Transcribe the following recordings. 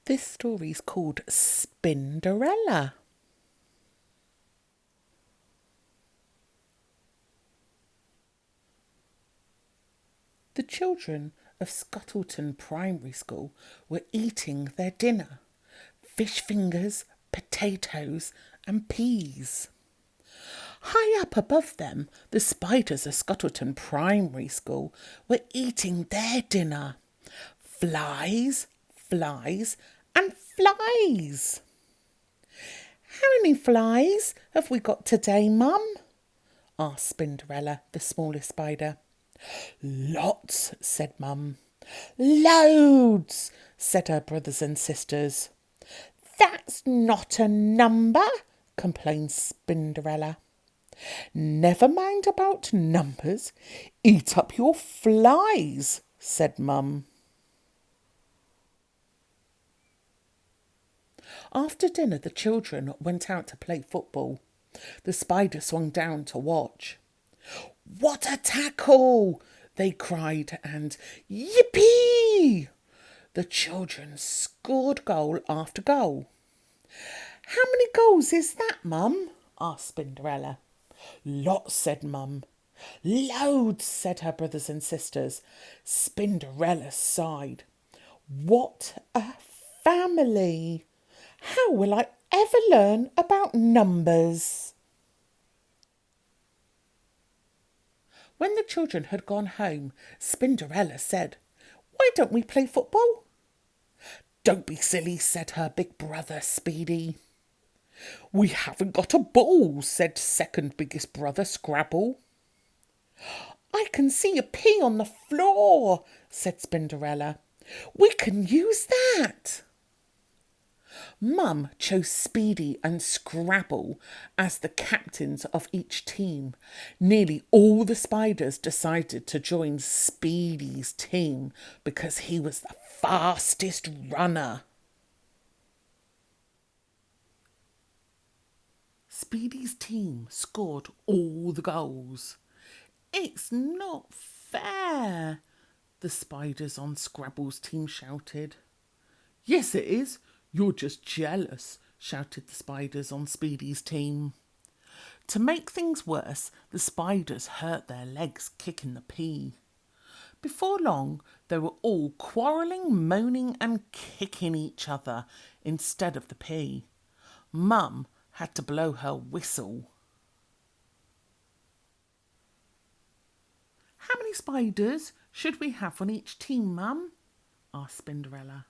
This story's called Spinderella. The children of Scuttleton Primary School were eating their dinner. Fish fingers, potatoes and peas. High up above them, the spiders of Scuttleton Primary School were eating their dinner. Flies, flies and flies. How many flies have we got today, Mum? Asked Spinderella, the smallest spider. Lots, said Mum. Loads, said her brothers and sisters. That's not a number, complained Spinderella. Never mind about numbers. Eat up your flies, said Mum. After dinner, the children went out to play football. The spider swung down to watch. What a tackle! They cried, and yippee! The children scored goal after goal. How many goals is that, Mum? Asked Spinderella. Lots, said Mum. Loads, said her brothers and sisters. Spinderella sighed. What a family! How will I ever learn about numbers? When the children had gone home, Spinderella said, Why don't we play football? Don't be silly, said her big brother Speedy. We haven't got a ball, said second biggest brother Scrabble. I can see a pea on the floor, said Spinderella. We can use that. Mum chose Speedy and Scrabble as the captains of each team. Nearly all the spiders decided to join Speedy's team because he was the fastest runner. Speedy's team scored all the goals. It's not fair, the spiders on Scrabble's team shouted. Yes, it is. You're just jealous, shouted the spiders on Speedy's team. To make things worse, the spiders hurt their legs kicking the pea. Before long, they were all quarrelling, moaning and kicking each other instead of the pea. Mum had to blow her whistle. How many spiders should we have on each team, Mum? Asked Spinderella.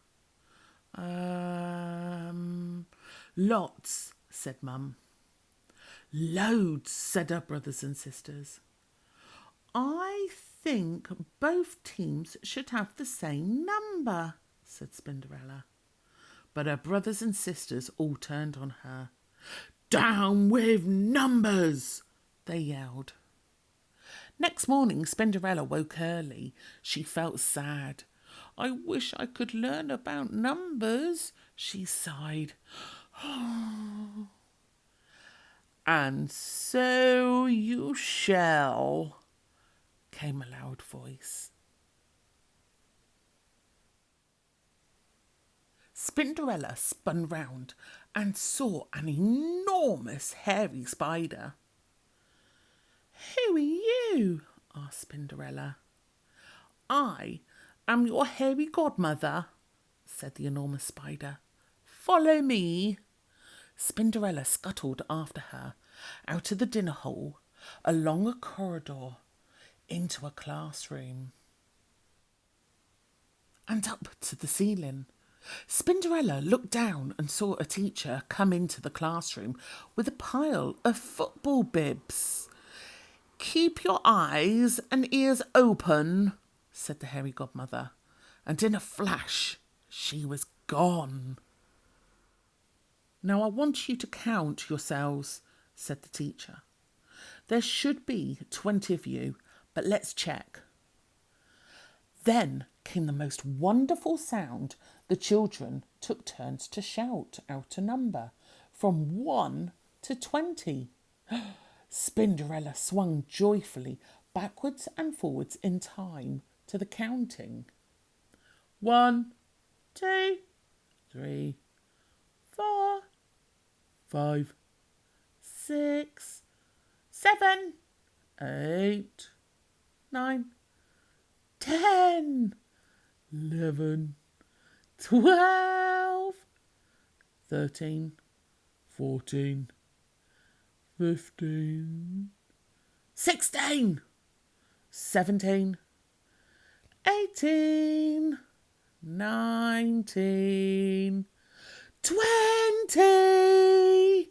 Lots, said Mum. Loads, said her brothers and sisters. I think both teams should have the same number, said Spinderella. But her brothers and sisters all turned on her. Down with numbers, they yelled. Next morning, Spinderella woke early. She felt sad. I wish I could learn about numbers, she sighed. And so you shall, came a loud voice. Spinderella spun round and saw an enormous hairy spider. Who are you? Asked Spinderella. I am your hairy godmother, said the enormous spider. Follow me. Spinderella scuttled after her, out of the dinner hall, along a corridor, into a classroom, and up to the ceiling. Spinderella looked down and saw a teacher come into the classroom with a pile of football bibs. Keep your eyes and ears open, said the hairy godmother, and in a flash she was gone. Now I want you to count yourselves, said the teacher. There should be 20 of you, but let's check. Then came the most wonderful sound. The children took turns to shout out a number from 1 to 20. Spinderella swung joyfully backwards and forwards in time to the counting. 1, 2, 3, 4, 5, 6, 7, 8, 9, 10, 11, 12, 13, 14, 15, 16, 17, 18, 19, 20.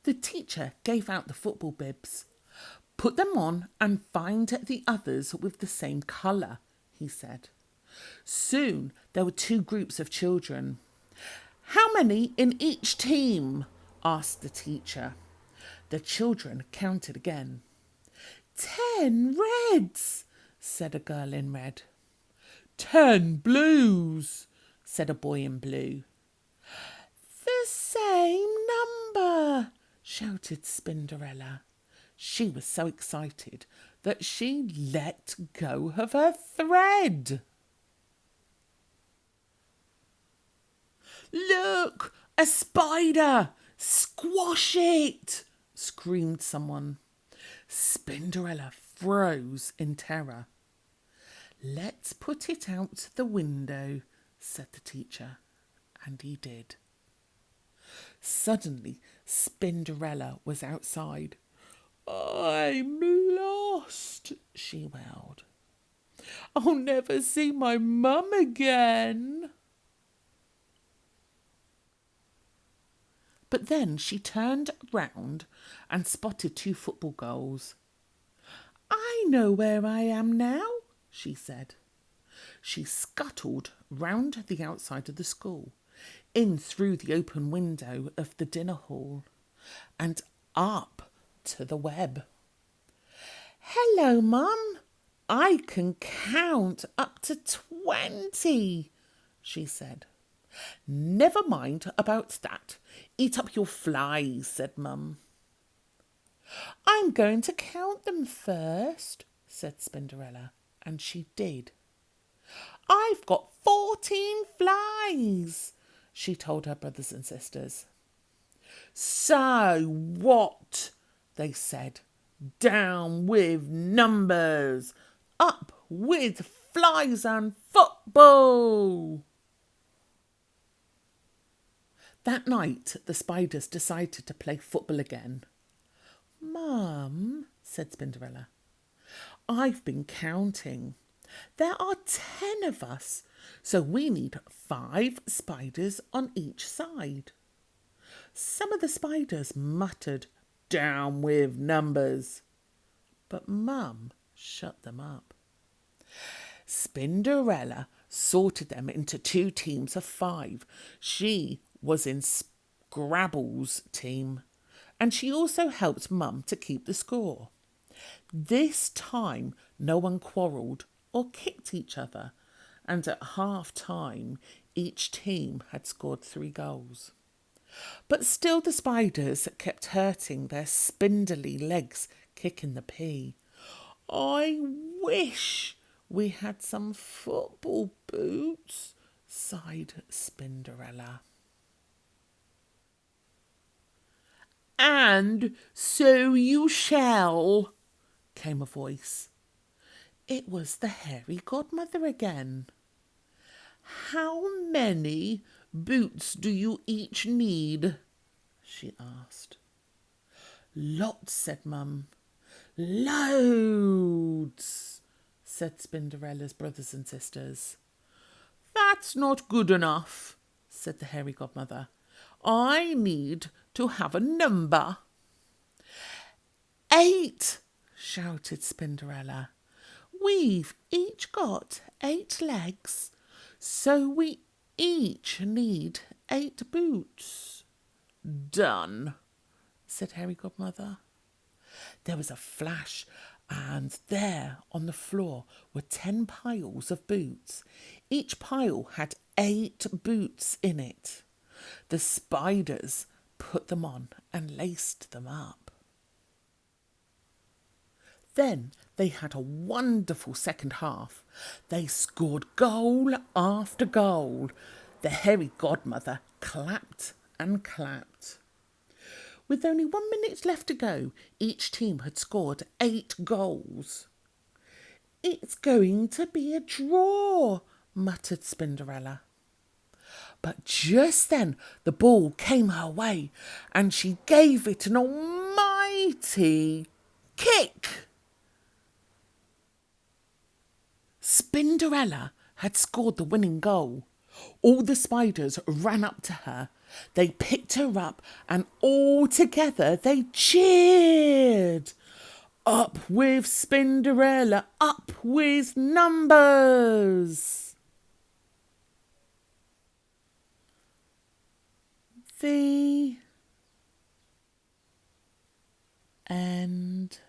The teacher gave out the football bibs. Put them on and find the others with the same colour, he said. Soon there were 2 groups of children. How many in each team? Asked the teacher. The children counted again. 10 reds, said a girl in red. 10 blues, said a boy in blue. The same number, shouted Spinderella. She was so excited that she let go of her thread. Look, a spider! Squash it! Screamed someone. Spinderella froze in terror. Let's put it out the window, said the teacher, and he did. Suddenly, Spinderella was outside. I'm lost, she wailed. I'll never see my mum again. But then she turned round and spotted 2 football goals. I know where I am now, she said. She scuttled round the outside of the school, in through the open window of the dinner hall, and up to the web. Hello, Mum. I can count up to 20, she said. Never mind about that. Eat up your flies, said Mum. I'm going to count them first, said Spinderella, and she did. I've got 14 flies, she told her brothers and sisters. So what? They said. Down with numbers, up with flies and football. That night, the spiders decided to play football again. Mum, said Spinderella, I've been counting. There are 10 of us, so we need 5 spiders on each side. Some of the spiders muttered, down with numbers, but Mum shut them up. Spinderella sorted them into 2 teams of 5. She was in Scrabble's team, and she also helped Mum to keep the score. This time no one quarrelled or kicked each other, and at half-time each team had scored 3 goals. But still the spiders kept hurting their spindly legs kicking the pea. I wish we had some football boots, sighed Spinderella. And so you shall, came a voice. It was the hairy godmother again. How many boots do you each need? She asked. Lots, said Mum. Loads, said Spinderella's brothers and sisters. That's not good enough, said the hairy godmother. I need to have a number. 8, shouted Spinderella. We've each got 8 legs, so we each need 8 boots. Done, said Hairy Godmother. There was a flash, and there on the floor were 10 piles of boots. Each pile had 8 boots in it. The spiders put them on and laced them up. Then they had a wonderful second half. They scored goal after goal. The hairy godmother clapped and clapped. With only 1 minute left to go, each team had scored 8 goals. "It's going to be a draw," muttered Spinderella. But just then the ball came her way and she gave it an almighty kick. Spinderella had scored the winning goal. All the spiders ran up to her. They picked her up and all together they cheered. Up with Spinderella, up with numbers. The end.